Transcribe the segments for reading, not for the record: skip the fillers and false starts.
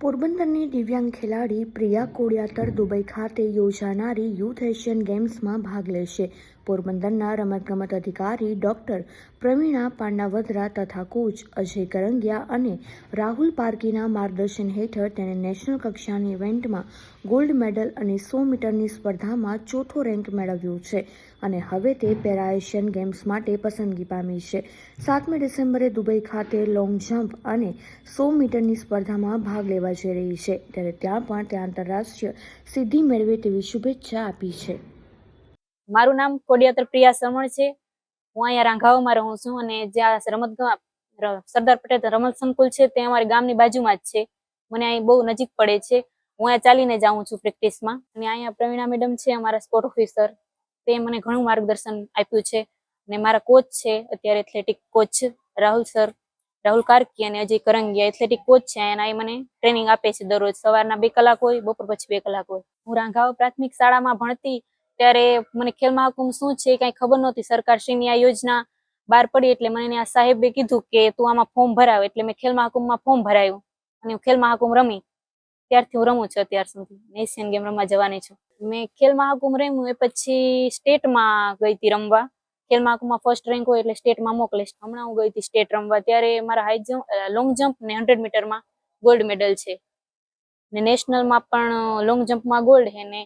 પોરબંદરની દિવ્યાંગ ખેલાડી પ્રિયા કોડિયાતર દુબઈ ખાતે યોજાનારી યુથ એશિયન ગેમ્સમાં ભાગ લેશે. પોરબંદરના રમતગમત અધિકારી ડોક્ટર પ્રવીણા પાંડાવદરા તથા કોચ અજય કરંગિયા અને રાહુલ પારકીના માર્ગદર્શન હેઠળ તેણે નેશનલ કક્ષાની ઇવેન્ટમાં ગોલ્ડ મેડલ અને 100 મીટરની સ્પર્ધામાં ચોથો રેન્ક મેળવ્યો છે અને હવે તે પેરા એશિયન ગેમ્સ માટે પસંદગી પામી છે. 7મી ડિસેમ્બરે દુબઈ ખાતે લોંગ જમ્પ અને 100 મીટરની સ્પર્ધામાં ભાગ લેવા જઈ રહી છે, ત્યારે ત્યાં પણ તે આંતરરાષ્ટ્રીય સિદ્ધિ મેળવે તેવી શુભેચ્છા આપી છે. મારું નામ કોડિયાતર પ્રિયા સમણ છે. હું અહીંયા રાંઘાવામાં રહું છું અને જ્યાં સરદાર પટેલ રમત સંકુલ છે તે અમારી ગામની બાજુમાં જ છે. મને અહીં બહુ નજીક પડે છે. હું અહીંયા ચાલીને જાઉં છું પ્રેક્ટિસમાં. અને અહીંયા પ્રવીણા મેડમ છે અમારા સ્પોર્ટ ઓફિસર, તે મને ઘણું માર્ગદર્શન આપ્યું છે. અને મારા કોચ છે અત્યારે એથ્લેટિક કોચ રાહુલ કાર્કી અને અજય કરંગિયા એથ્લેટિક કોચ છે અને એ મને ટ્રેનિંગ આપે છે. દરરોજ સવારના 2 કલાક હોય, બપોર પછી 2 કલાક હોય. હું રાંઘાવા પ્રાથમિક શાળામાં ભણતી ત્યારે મને ખેલ મહાકુંભ શું છે કઈ ખબર નહોતી. સરકારશ્રીની આ યોજના બહાર પડી એટલે મને આ સાહેબે કીધું કે તું આમાં ફોર્મ ભરાવ, એટલે મેં ખેલ મહાકુંભમાં ફોર્મ ભરાયું અને ખેલ મહાકુંભ રમી. ત્યારથી હું રમું છું અત્યાર સુધી. એશિયન ગેમ રમવા જવાની છું. મેં ખેલ મહાકુંભ રમ્યું એ પછી સ્ટેટમાં ગઈ હતી રમવા. ખેલ મહાકુંભમાં ફર્સ્ટ રેન્ક હોય એટલે સ્ટેટમાં મોકલે. હમણાં હું ગઈ હતી સ્ટેટ રમવા, ત્યારે મારા હાઈ જમ્પ, લોંગ જમ્પ ને 100 મીટરમાં ગોલ્ડ મેડલ છે. ને નેશનલમાં પણ લોંગ જમ્પમાં ગોલ્ડ છે ને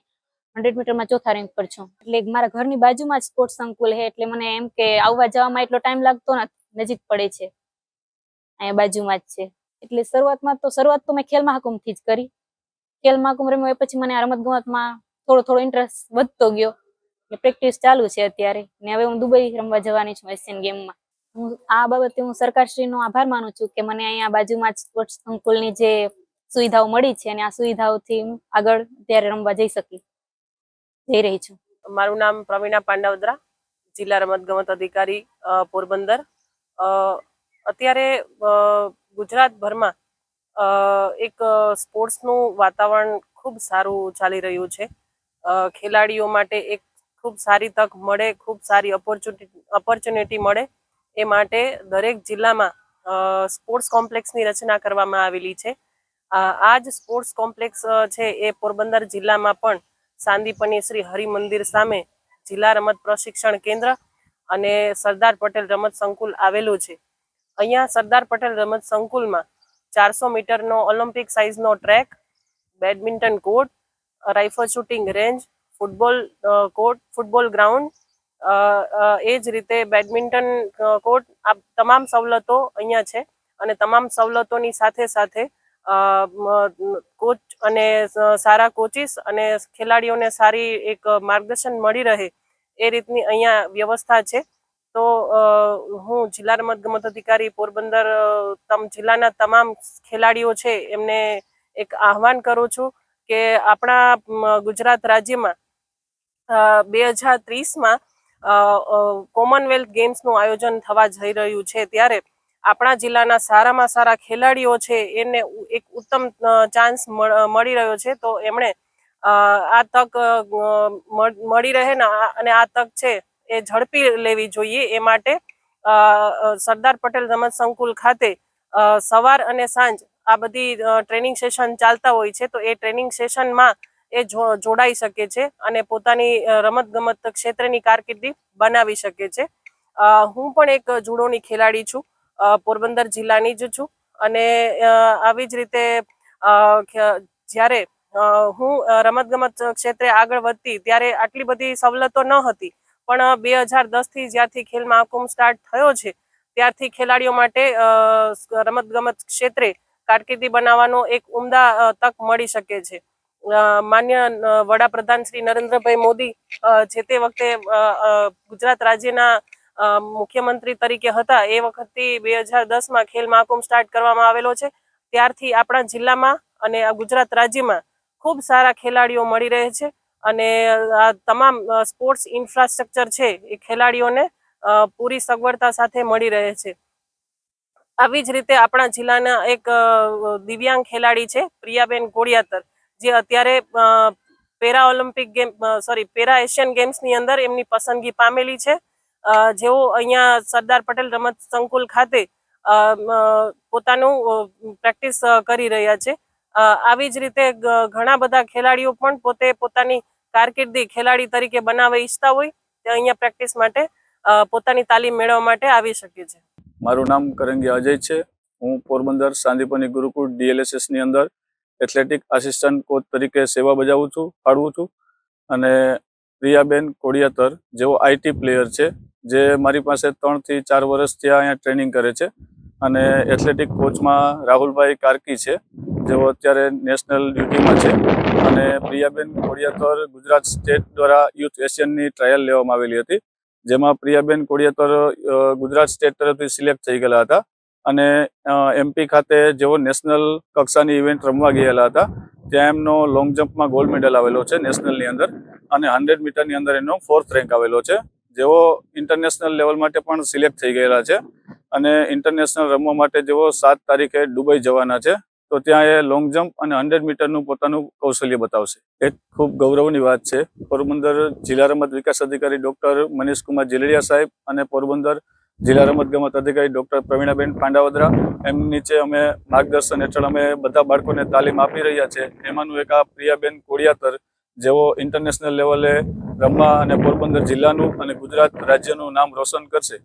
100 મીટરમાં ચોથા રેન્ક પર છું. એટલે મારા ઘરની બાજુમાં જ સ્પોર્ટ્સ સંકુલ છે, એટલે મને એમ કે આવવા જવામાં એટલો ટાઈમ લાગતો નથી, નજીક પડે છે, અહીંયા બાજુમાં જ છે. એટલે શરૂઆત તો મેં ખેલ મહાકુંભથી જ કરી. ખેલ મહાકુંભ રમ્યો એ પછી મને આ રમત ગમતમાં થોડો ઇન્ટરેસ્ટ વધતો ગયો. પ્રેક્ટિસ ચાલુ છે અત્યારે. ને હવે હું દુબઈ રમવા જવાની છું એશિયન ગેમમાં. હું આ બાબતે સરકારશ્રીનો આભાર માનું છું કે મને અહીંયા બાજુમાં જ સ્પોર્ટ્સ સંકુલની જે સુવિધાઓ મળી છે અને આ સુવિધાઓથી હું આગળ ત્યારે રમવા જઈ રહી છું. મારું નામ પ્રવીણા પાંડાવદરા, જિલ્લા રમતગમત અધિકારી પોરબંદર. અત્યારે ગુજરાતભરમાં એક સ્પોર્ટ્સનું વાતાવરણ ખૂબ સારું ચાલી રહ્યું છે. ખેલાડીઓ માટે એક ખૂબ સારી તક મળે, ખૂબ સારી ઓપોર્ચ્યુનિટી મળે એ માટે દરેક જિલ્લામાં સ્પોર્ટ્સ કોમ્પ્લેક્સની રચના કરવામાં આવેલી છે. આ જ સ્પોર્ટ્સ કોમ્પ્લેક્સ છે એ પોરબંદર જિલ્લામાં પણ સાંદીપની શ્રી હરિમંદિર સામે જિલ્લા રમત પ્રશિક્ષણ કેન્દ્ર અને સરદાર પટેલ રમત સંકુલ આવેલું છે. અહીંયા સરદાર પટેલ રમત સંકુલમાં 400 મીટરનો ઓલિમ્પિક સાઇઝનો track, badminton court, rifle shooting range, football ground, એ જ રીતે બેડમિન્ટન કોર્ટ, આ તમામ સવલતો અહીંયા છે. અને તમામ સવલતોની સાથે કોચ અને સારા કોચિસ અને ખેલાડીઓને સારી એક માર્ગદર્શન મળી રહે એ રીતની અહીંયા વ્યવસ્થા છે. તો હું જિલ્લા રમતગમત અધિકારી પોરબંદર જિલ્લાના તમામ ખેલાડીઓ છે એમને એક આહવાન કરું છું કે આપણા ગુજરાત રાજ્યમાં 2030માં કોમનવેલ્થ ગેમ્સનું આયોજન થવા જઈ રહ્યું છે, ત્યારે આપણા જિલ્લાના સારામાં સારા ખેલાડીઓ છે એને એક ઉત્તમ ચાન્સ મળી રહ્યો છે. તો એમણે આ તક મળી રહે ને અને આ તક છે એ ઝડપી લેવી જોઈએ. એ માટે સરદાર પટેલ રમત સંકુલ ખાતે સવાર અને સાંજ આ બધી ટ્રેનિંગ સેશન ચાલતા હોય છે. તો એ ટ્રેનિંગ સેશનમાં એ જોડાઈ શકે છે અને પોતાની રમત ગમત ક્ષેત્રની કારકિર્દી બનાવી શકે છે. હું પણ એક જુડોની ખેલાડી છું, પોરબંદર જિલ્લાની જ છું. અને આવી જ રીતે જ્યારે હું રમતગમત ક્ષેત્રે આગળ વધતી ત્યારે આટલી બધી સવલતો ન હતી, પણ 2010થી જ્યારથી ખેલ મહાકુંભ સ્ટાર્ટ થયો છે ત્યારથી ખેલાડીઓ માટે રમતગમત ક્ષેત્રે કારકિર્દી બનાવવાનો એક ઉમદા તક મળી શકે છે. માન્ય વડાપ્રધાન શ્રી નરેન્દ્રભાઈ મોદી જે તે વખતે ગુજરાત રાજ્યના મુખ્યમંત્રી તરીકે હતા, એ વખતથી 2010માં ખેલ મહાકુંભ સ્ટાર્ટ કરવામાં આવેલો છે. ત્યારથી આપણા જિલ્લામાં અને ગુજરાત રાજ્યમાં ખૂબ સારા ખેલાડીઓ મળી રહે છે અને આ તમામ સ્પોર્ટ્સ ઇન્ફ્રાસ્ટ્રક્ચર છે એ ખેલાડીઓને પૂરી સગવડતા સાથે મળી રહે છે. આવી જ રીતે આપણા જિલ્લાના એક દિવ્યાંગ ખેલાડી છે પ્રિયાબેન કોડિયાતર, જે અત્યારે પેરા એશિયન ગેમ્સની અંદર એમની પસંદગી પામેલી છે. જેઓ અહીંયા સરદાર પટેલ રમત સંકુલ ખાતે પોતાનું પ્રેક્ટિસ કરી રહ્યા છે. આવી જ રીતે ઘણા બધા ખેલાડીઓ પણ પોતે પોતાની કારકિર્દી ખેલાડી તરીકે બનાવવા ઈચ્છતા હોય તે અહીંયા પ્રેક્ટિસ માટે પોતાની તાલીમ મેળવવા માટે આવી શકે છે. મારું નામ કરંગી અજય છે. હું પોરબંદર સાંદીપની ગુરુકુળ DLSS ની અંદર એથ્લેટિક આસિસ્ટન્ટ કોચ તરીકે સેવા ફાળવું છું. અને પ્રિયાબેન કોડિયાતર જેઓ IT પ્લેયર છે, જે મારી પાસે 3 થી 4 વર્ષથી અહીંયા ટ્રેનિંગ કરે છે. અને એથ્લેટિક કોચમાં રાહુલભાઈ કાર્કી છે, જેઓ અત્યારે નેશનલ ડ્યુટીમાં છે. અને પ્રિયાબેન કોડિયાતર ગુજરાત સ્ટેટ દ્વારા યુથ એશિયનની ટ્રાયલ લેવામાં આવેલી હતી, જેમાં પ્રિયાબેન કોડિયાતર ગુજરાત સ્ટેટ તરફથી સિલેક્ટ થઈ ગયેલા હતા. અને MP ખાતે જેઓ નેશનલ કક્ષાની ઇવેન્ટ રમવા ગયેલા હતા, ત્યાં એમનો લોંગ જમ્પમાં ગોલ્ડ મેડલ આવેલો છે નેશનલની અંદર. અને 100 મીટરની અંદર એનો 4th રેન્ક આવેલો છે. જેઓ ઇન્ટરનેશનલ લેવલ માટે પણ સિલેક્ટ થઈ ગયેલા છે. અને ઇન્ટરનેશનલ રમવા માટે જેઓ 7 તારીખે દુબઈ જવાના છે, તો ત્યાં એ લોંગ જમ્પ અને 100 મીટરનું પોતાનું કૌશલ્ય બતાવશે. એ ખૂબ ગૌરવની વાત છે. પોરબંદર જિલ્લા રમત વિકાસ અધિકારી ડૉક્ટર મનીષકુમાર જીલડિયા સાહેબ અને પોરબંદર જિલ્લા રમતગમત અધિકારી ડૉક્ટર પ્રવીણાબેન પાંડાવદરા, એમની નીચે અમે માર્ગદર્શન હેઠળ અમે બધા બાળકોને તાલીમ આપી રહ્યા છે. એમાંનું એક આ પ્રિયાબેન કોડિયાતર, જેઓ ઇન્ટરનેશનલ લેવલે રમવા અને પોરબંદર જિલ્લાનું અને ગુજરાત રાજ્યનું નામ રોશન કરશે,